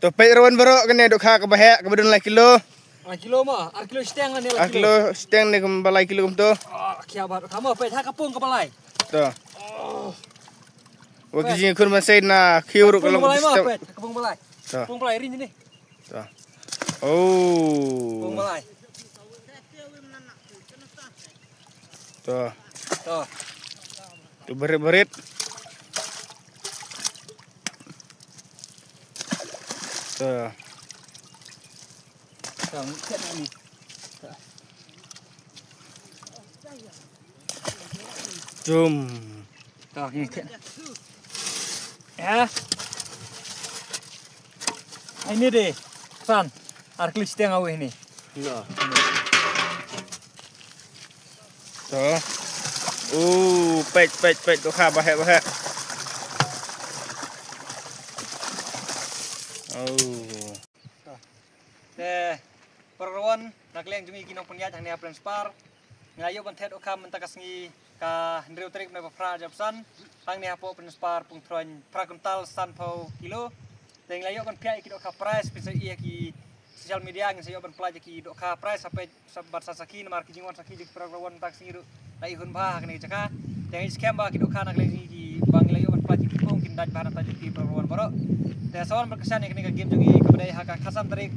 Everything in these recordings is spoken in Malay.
Topik rawan berok kene dok kha kabahek kebedun lai kilo. Kilo mah, kilo seteng ni lah kilo seteng ni kembalai kilo tu. Kia bat kamu pe tha kapung kepalai. Tu. Waktu ni kun masai na kiur kalau sistem. Kapung balai. Kapung balai rin ni. Tu. Oh. Kapung balai. Tu. Tu. Tu berit-berit. Tu. Ni. Jom. Tuh, ini. Ya. Ini deh, San. Arklis yang awal ini. Ya. Tu. Pet tu kha bahek. Oh. Perlawan nak leng jungi kinong punya hanya plan spar. Ngayo bantet okam mentakasngi ka hendreu trik me pra japsan. Tang ni apo plan spar pung troin prakuntal san pau kilo. Teng layo ban pia iki ka price bisa iya ki sosial media ngin sayo ban pelaja ki ka price sampai sabar sasaki mar ki jingwan saki jik perlawan tak singiru. Lai hun bah kene jaka. Teng scam ba ki ka nak leng ki bang layo ban pelaja ki pung kin daj bahan tajuk ki perlawan baro. Teng sawan berkesan kene ka game jungi kebedai haka khasam trik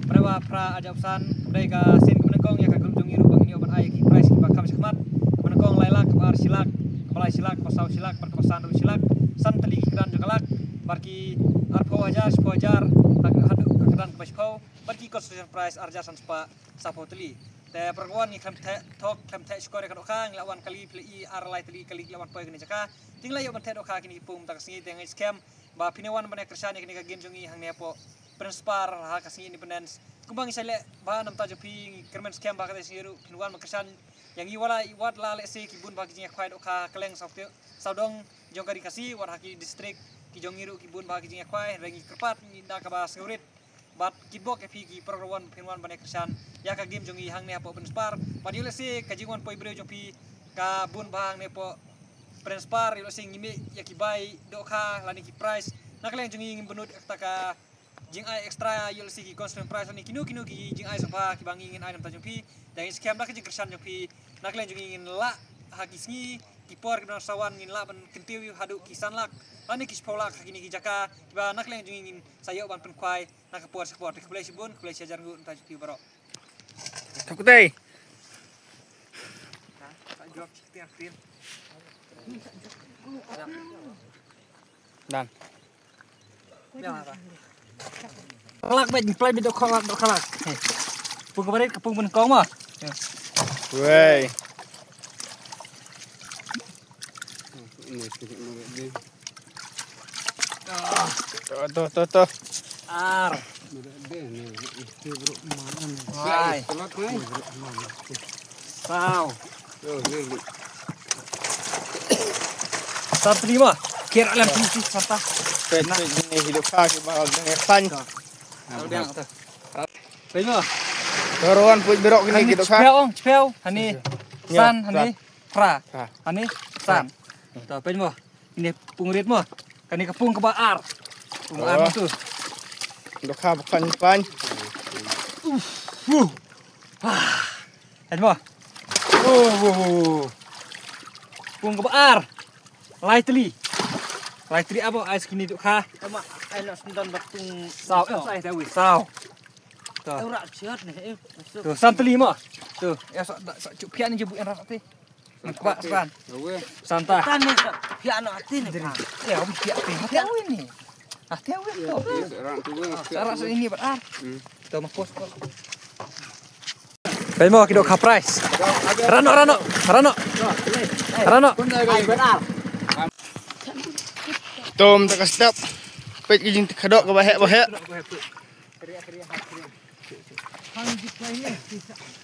Prawa pra ajapsan kedai ka sin kemenekong ya ka kunjungi rubang ini oban ayah ki price ki bakam sekmat kemenekong lailak bar silak kepala silak pasau silak perkepasan ru silak san teli kedan jokalak barki arpo ajar spo ajar hadu kedan kepasko barki construction price arja san spa sapo teli te perguan ni klem te skore ka dokang lawan kali plei ar lai teli kali lawan poe kini jaka tinglai oban te dokang kini pum tak singi tengai scam ba pinewan bane kersan kini ka genjungi hang ne apo Prenspar hak kasih independence. Kumbang isale bahan nam tajo pi kermen scam ba kata siru pinwan makesan yang iwala iwat la le se kibun ba kijing kwai oka keleng sautiu saudong jong kari kasih war haki distrik ki jong iru kibun ba kijing kwai rangi kerpat ninda ka ba segurit bat kibok pi ki perlawan pinwan bane kersan ya ka game jong i hang ne apo Prenspar padi le se kajingwan poi breu jong pi ka bun ba hang ne po Prenspar yo sing ngime ya ki bai doka lani ki price nakleng jong ingin benut ka jing ai extra yul si ki constant price ni kinu ki jing ai sopa ki bangingin ai nam tajung pi dan scam dak jing kersan jong pi naklen jung ingin la haki sngi ki por ki sawan ngin la ban kentiu hadu ki sanlak lani ki spolak haki ni ki jaka ki ba naklen jung ingin sayo ban pen kwai nak por support ki play sibun play sajar ngu tajung pi baro Takutai. Tak jawab tiap Dan. Ya apa kalak bet play bidok kalak pung kemarin kepung kong mah Wey. Tuh. Ar Wai Sao Start 5 kira lem putih sarta Pet ni hidup kha ki bakal dengan pan. Udah tuh. Baiklah. Rawan pun berok kini gitu kha. Cepel, hani san, hani pra, hani san. Tuh, apa mo? Ini pungurit mo. Kani kapung kebaar. Pungar tuh. Dok kha bukan pan. Hen mo. Pung kebaar. Lai teli apa ais kini duk kha. Tama ai nak sendan batung Sao, sai tahu. Sao. Tuh. Ora siat nih. Tuh, santeli mah. Tuh, ya sok cuk pian je bu en rati. Nak sepan. Santa. Tan nih pia anak hati nih. Ya, pia pi. Tahu ini. Ah, tahu itu. Saras ini berar. Tuh mah pos. Kayak mau kidok price. Rano. Ai benar. Tom tak stop. Pet kijing kadok ke bahek.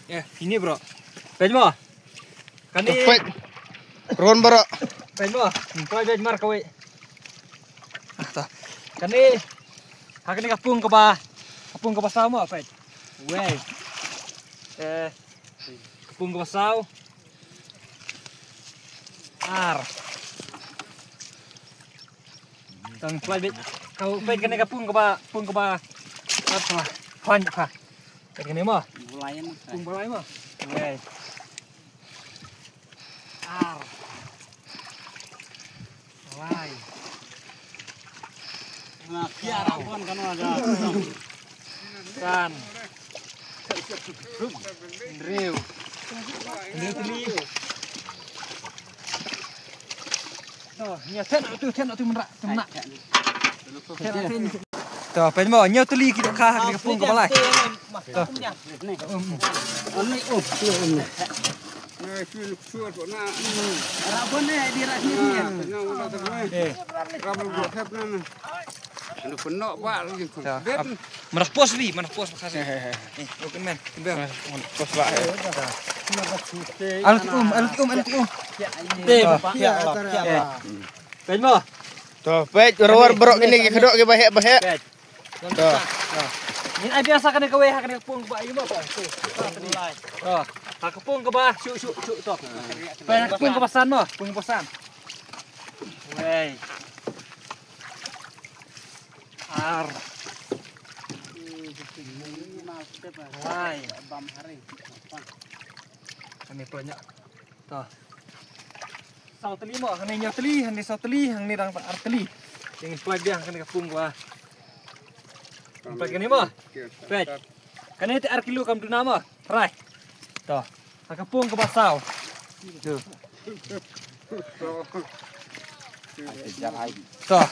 Ya, ini bro. Kayak mau. Kan ini. Pet. Ron bro. Kayak mau. Kau jadi mar kau. Kan ini. Hak ini kapung ke bawah sama apa? Wey. Kapung ke bawah. Ar. Tang fly bit Kau baik kena pung ke ba apa? Pan apa? Kena mah. Bulayan. Pung balai mah. Okey. Ar. Balai. Nah, kiara pun kan ada. Kan. Riu. Riu teli. Oh, nyatan tu merak, menak. Tuh, apa mau nyau teli kita kah di kapung ke balai. Tuh. Ini ini. Nah, suat na. Rabon di rasmi dia. Nah, udah terus. Eh, Kamu buat apa nana? Anu penok pak lagi. menak pos makasih. Oke men, tiba. Pos lah. Alat um. Ya Allah. Baik mau. Tuh, pej war berok ini kedok ke bahek. Tuh. Ini ai biasa kan ke weh kan kapung ba ieu apa? Oh, kapung ke bah, syuk tuh. Banyak kapung ke pasan mah, kapung pasan. Wei. Ar. Hai, Bam hari. kami banyak. Tuh. Sau teli mah, hang ni nyau teli, hang ni sau teli, hang ni rang ar teli. Yang flag dia kan kapung ba. Sampai kini mah. Baik. Kan ini ar kilo kam duna mah. Rai. Tuh. Kapung ke pasau. Tuh.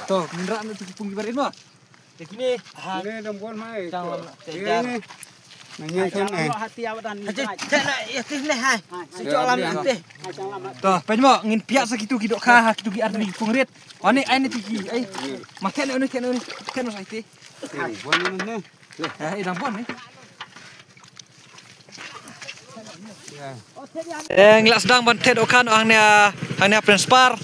Tuh, minra nu kapung ibarin mah. Kayak gini. Ini dambon mai. Jangan Ini. Nanya kan eh. hati awak dan. Jangan ya teh hai. Sejak alam teh. Tuh, pen mah ngin piak sakitu kidok kah, kitu ki ar di pungrit. Oh ni ai ni tiki. Ai. Makan ni kan usah itu. Dambon ini. Dambon ni. Ya. Ngilak sedang bantet okan hangnya Prinspar.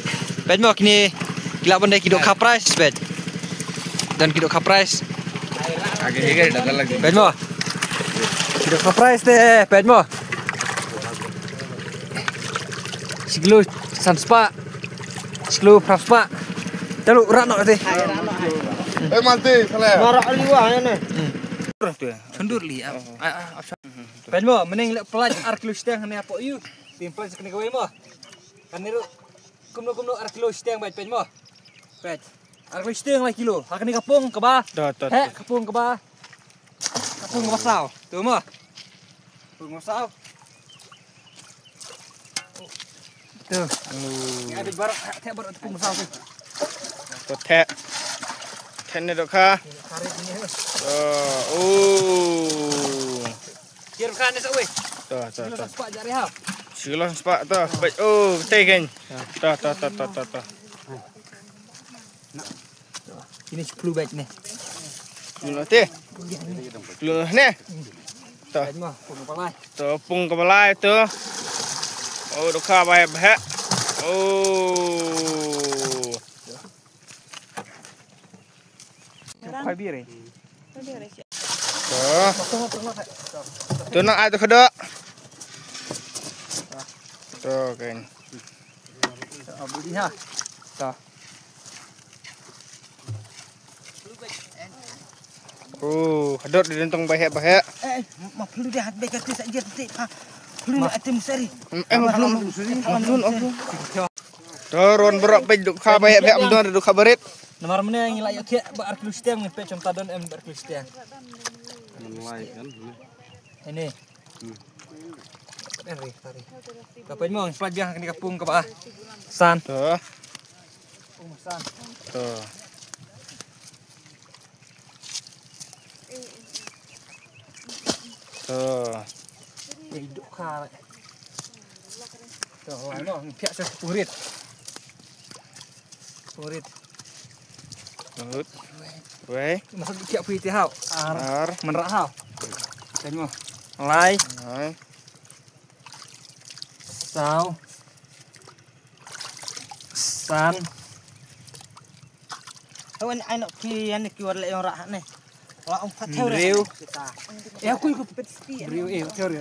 Pen mah kini gila bandai kidok ka price bet. Dan kidok ka price. Agak datang lagi. Pen mah. Kidok ka price deh, pen mah. Siglu sanspa. Siglu praspa. Lalu rano teh. Mati, salah. Marah liwah ni. Kendur li. Pen mo, mending lek pelaj ar kilo steng ne apa yu. Timpal sekene gawe mo. Kan niru kumno ar kilo steng baik pen mo. Pet. Ar kilo steng lah kilo. Hakani kapung ke ba. Tuh. Kapung ke ba. Kapung ke basau. Tu mo. Kapung basau. Tuh. Ni ada barak tak barak kapung basau tu. Tuh teh. Ten ni dok kah. Karet ni. Kira kan ni sawe. Tuh. Kilo sepak jari ha. Sila sepak tuh. Pej betul kan. Tuh. Ini 10 baik ni. Dulu teh. Dulu ni. Tuh. Baik mah, pung palai. Tuh pung kepala itu. Oh, dok kah bahek. Kai bir eh. Tuh. Tuh nak ada kedok. Tuh kan. Beli ha. Tuh. Kedok di dentong bahek. Mak perlu dia hat baik hati saja titik. Perlu nak atem sari. Belum. Turun berok pej duk kah bahek amdon duk kah berit. Nomor mana yang layak ke bar kilo setiang ni pecom tadon bar kilo setiang. Ini. Tari. Kapan mau selat biang kena kapung ke bawah. San. Tuh. San. Tuh. Hidup kah. Tuh, ano, piak sa purit. Weh. Masuk piak purit hau. Ar. Menrak hau. Tengok. Lai. Sau. San. Awan ai nak pi yang kiwar lek yang rak ni. Lah empat theo Riu. Aku ikut pet sepi. Riu teori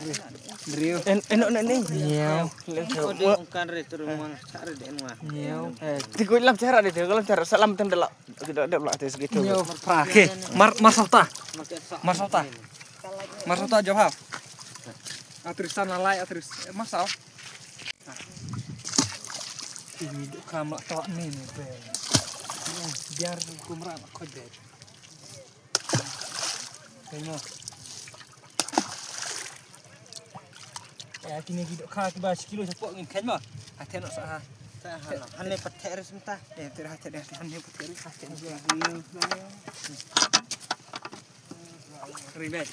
Riu. Enak ni. Nyew. Bukan re terus mang cari de nuah. Nyew. Tiku lam cara dia kalau cara salam tendelak. Tidak ada belak atas gitu. Nyew. Oke, Marsota. Marsota jawab. Atrisan lalai atris. Masal. Ini kamu tok nih be. Biar kumra kau deh. Tengok. Ya kini hidup kaki bas kilo sepok ngin kan mah. Hati nak sah. Hane pet res mentah. Terhati dah hane puteri hati. Ribet.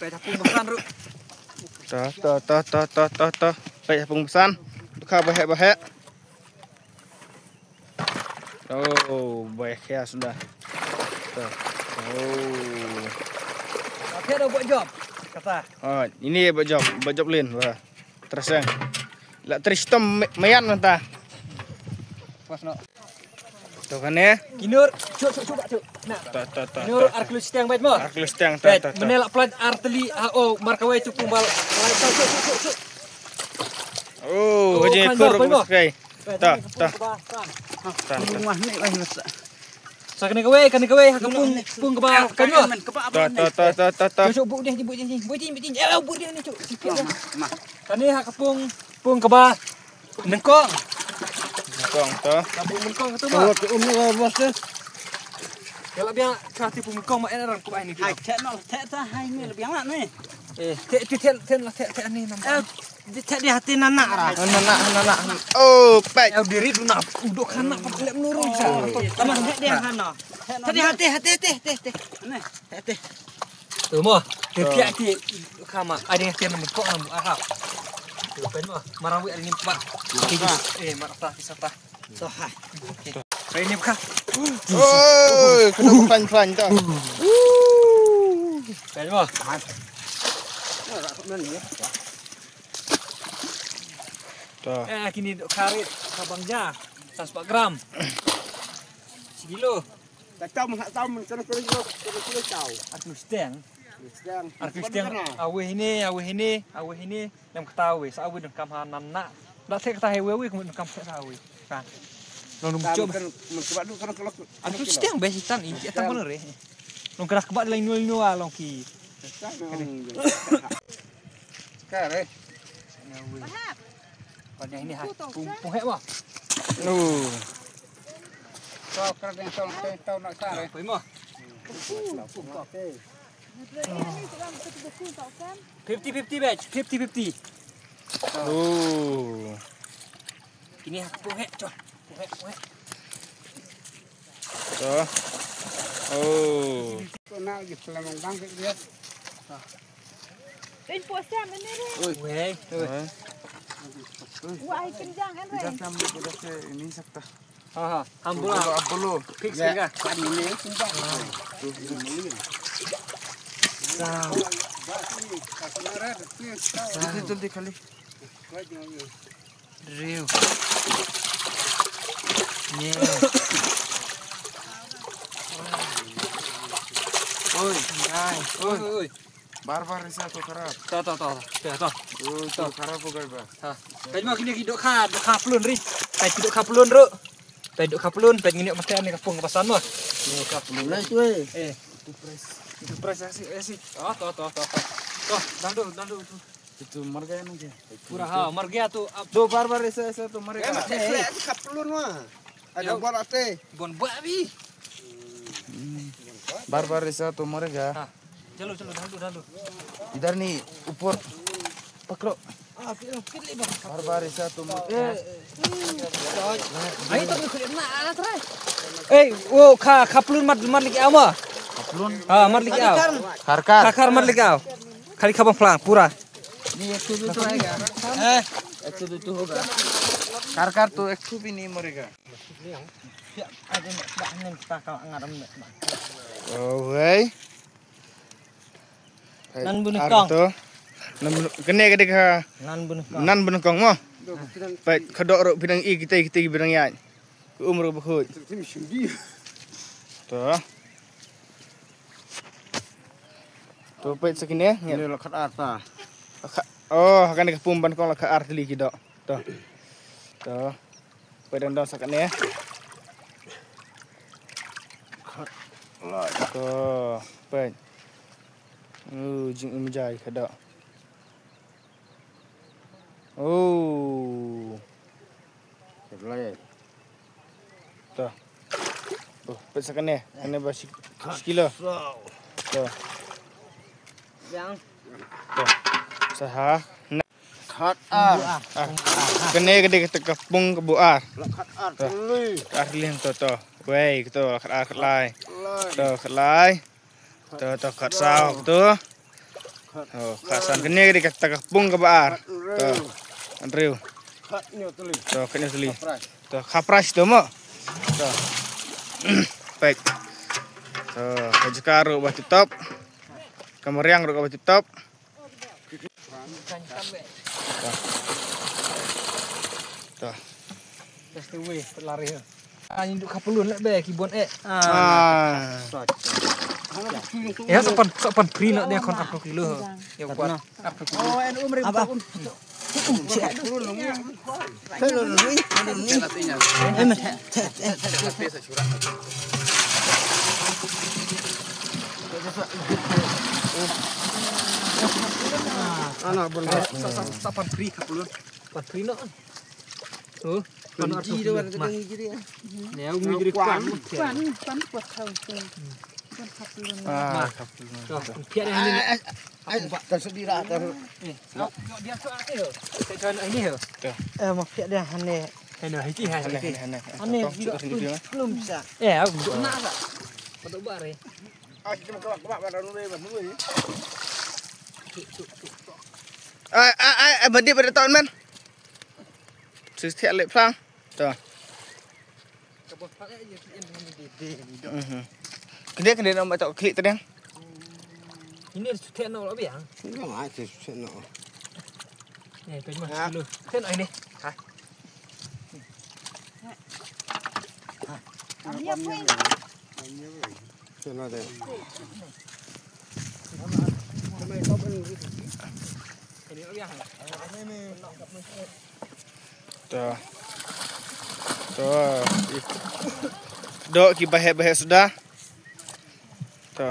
Peta pun besan ru. Toh. Baik pengpesan. Buka bahek. Oh, baik ya sudah. Tuh. Oh. Dia dah buat job. Kata. Oh, ini buat job lain. Wah. Terus yang. Lah tristem mayan mentah. Pas nak. Tuh kan ya. Kinur, coba. Nah. Tuh. Kinur arkelus tiang baik mah. Arkelus tiang Baik, tuh. menelak plat arteli AO markawai tu kumbal. Cuk. Oh, jadi kur sekali. Tuh. Rumah ni wah masak. Sa kena gawe pung kebal kan mah. Tuh. Cuk buk dia. Buk dia ni cuk. Sikit dah. Kan ni hak pung kebal. Nengkong. Tuh. Kabung nengkong tu mah. Ni bos tu. Kalau biar kati pung nengkong mak enak ku ni. Hai tek tak hai ni lebih anak ni. Tek ni nampak. Tek di hati anak ra. Anak. Oh, baik. Au diri tu nak uduk anak pakai menurun sa. Tamah tek dia hana. Tadi hati. Ni. Hati. Tu mah. Tiap ti kama ada yang tiang nengkong nampak arah. Tu pen mah marawi ada nimpak. Marta kisah. So hai. Ini bukan. Oh, kena pan tu. Pen mah. Tuh. Kini karet kabangja 100 gram. Sekilo. Tak tahu kena tahu. Aku steng. Awe ini yang ketahui. Sawe dan kam hanan nak. Dak saya ketahui wewe kemudian kam sawe. Kan. Nong coba. Aku steng besitan ini tak bener eh. Nong kerak kebak lain nul long ki. Sekarang Pada ini pung hek mah. kau kerja yang tahu nak sekarang. Apa mah? 50-50 batch, 50-50. Oh. Ini pung hek coy. Pung hek. Tuh. Oh. Kau nak pergi selamang bangkit dia. Đến phố xem đến đây đi. Weh. Wah, kencang kan, Ray? Ini sakta. Alhamdulillah. Apolo. Fix juga. Kan ini sumpah. Jom kali. Riu. Oi. Barbar isa to karap. Tahu. Oh, to karap ko ba. Kayak mah kini dok kapulun ri. Kayak dok kapulun ro. Kayak dok kapulun, kayak ngini mesti ane kapung kepasan mah. Ni kapulun lah tu eh. Itu pres asi. Toh. Dandu. Itu marga yang aja. Pura marga tu Do barbar isa to marga. Kapulun mah. Ada bola teh. bon babi. Barbar isa to marga. Chalo dandu. Idar nih upor pakro. Pilih bang. Barbar isa to marga. Ayo tak kulit nak alat rai. Kapulun mat lagi ama. Kapulun. Mat lagi aw. Harkar. Kakar mat lagi aw. Kali kabang pelang pura. Ni itu tu aja. Itu tu hoga. Harkar to eksu bini marga. Ya, ada nak angin kita kau ngaram nak. Oh, wey. Nan bunuh kong. Kene ka. Nan bunuh kong. Mo. Baik kedok ro bidang I kita bidang ya. Umur berhut. Tuh. Tuh pet segini ya. Ini lekat apa? Oh, akan kepumban kong lekat artili kita. Tuh. Tuh. Pet dan sakit ya. Tuh, pet. Jing imjai kada. Sebelah. Tuh. Tuh, pet sakit ya. Ini basi sekilo. Tuh. Yang Tuh. Sahah. Kat Kene gede kita kepung kebuar. lekat artili. Arlin tuh. Wei, gitu kat lai. Tuh, kat lai. Tuh kat sao tuh. Oh, kasan kene gede kita kepung kebuar. Tuh. Andrew. Katnya tuli. Tuh, kene tuli. Pras. Tuh, kapras tuh mo. Tuh. Baik. Tuh, baju karu batu top. Kameriang ru batu top. Tuh. That's the way berlari. Induk kapulun lek be kibon Ya sopan free nak dia kon 40 kilo. Ya buat 40 kilo. oh NU mereka Anak benar. Sopan free kapulun. 40 free nak. Tuh, kan 40 kilo. Ya, umi jadi kuat. Pan buat kau tu. Buat kapulun. Tuh, piak yang ini. Tersedih lah. Dia tu ayo. Saya ini yo. mafia dia hane Hena hiki hana. hane belum bisa Untuk nak tak? Untuk bare. Cuma kebak pada nuri. Badi pada tahun man. Setiap lep plang. Tuh. Kebun pak aja Kene nombor tak klik tadi. ini sudah nak lebih yang. Enggak mati seno. Itu mah kilo. Sen ini. Dia pun Seno deh. Ini lebih yang. Tuh. Tuh. Dok ki bahe sudah. Tuh.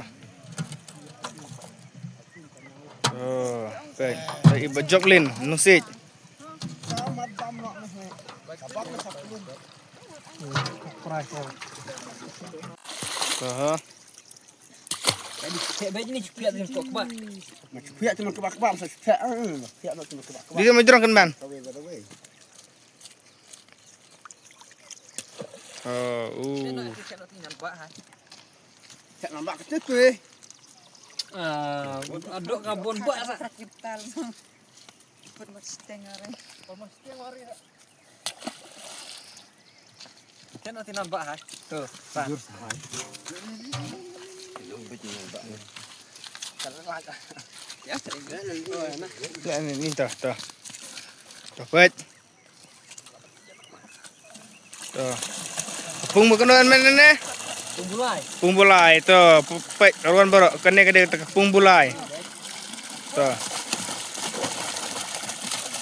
Tuh. Baik. Dari Joklin Nusik. Tuh. Saya baca ni cepat dengan kok kebak. Pihak cuma kebak-kebak saya. Pihak cuma kebak-kebak. Dia majorang kan man. Cak nampak kecil tu eh. Aduk kabon buat sah. kita pun setengah hari. Kan nanti nampak ha. Tuh. Jujur sah. Ya, sering. Ya ini tuh. Tuh pet. Tuh. Pung bukan man ni. Tumbulai. Pung bulai tuh. Pet ruan baru kene pung bulai. Tuh.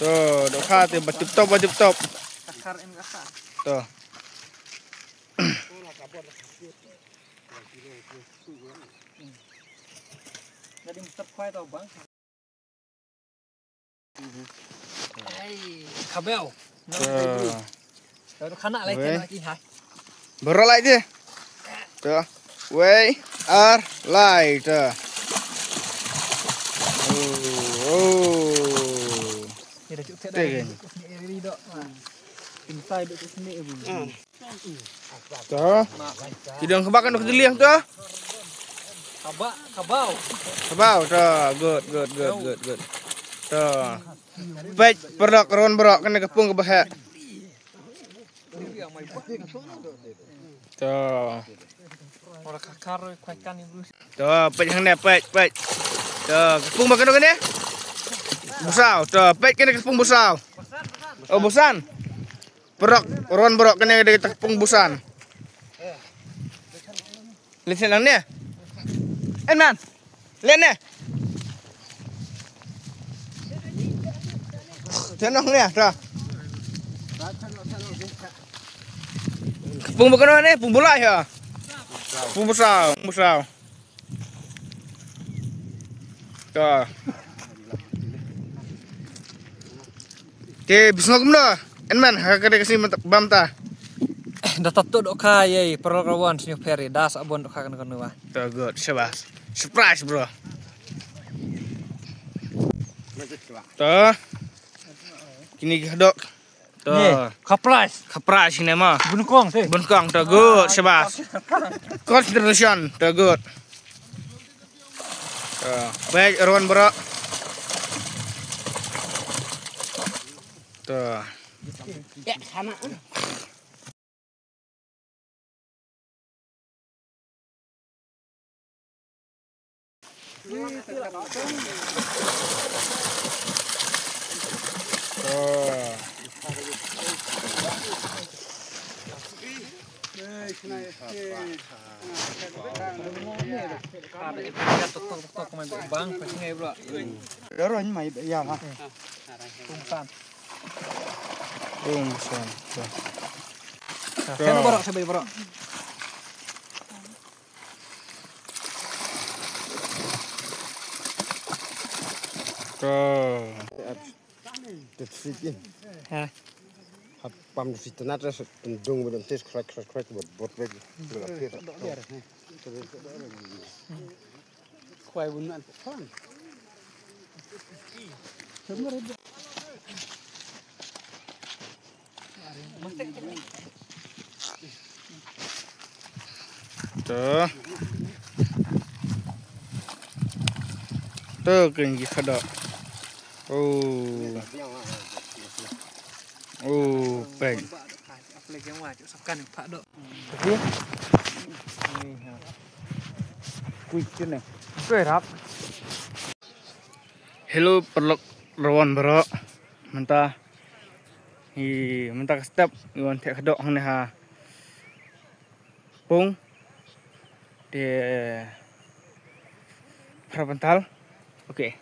Tuh, dok hati batu top. Takar en kasar. Tuh. Jadi mesti kuai tau bang. Kabel. Tuh. Kalau kanak lagi ha. Berok lagi dia. Tuh. Way are light. Tuh. Dia dah cukup dah. Ini dok. Inside dok sini ibu. Tuh. Hidung kebakan dok jeliang tuh. Kabau. Tuh. Good. Tuh. Baik, berok ron berok kena kepung ke bahak. Tuh. Orang kakar kuaikan ibu. Tuh, pet yang ni, pet. Tuh, kepung makan dok ni. Busau, tuh, pet kena kepung busau. Oh, busan. Berok, ron berok kena kepung busan. Lihat lang ni. Man. Lihat ni. senang ni dah. Pung bukan ni, pung bola ya. Pung besar. Dah. Ke bisno kumno. Enman hakade kasi bam ta. Data tu dok kaya perlawan sini peri das abon dok kan nuwa. Tuh good, syabas. Surprise bro. Tuh. Kini dok. Tuh. Kapras ini mah. Bunkong sih. Bunkong tuh good, syabas. Concentration tuh good. Tuh. Baik Irwan bro. Tuh. Ya, sama. Tok main bang pasti ngai bro. Rồi mày bây giờ hả? Tungsan. Tungsan. Kena borok sebagai borok. Tuh. Ha. Pam di situ nat res tendung belum tes crack buat lagi. Khoai bún ăn phong. Tuh. Tuh kencing kedok. Baik. Apalagi yang wajib sekan Pak Dok. Kuicin nih. Berap. Hello perlok rawan bro. Mentah ke step iwan tek kedok hang ha. Pung. Dia prabental. Oke.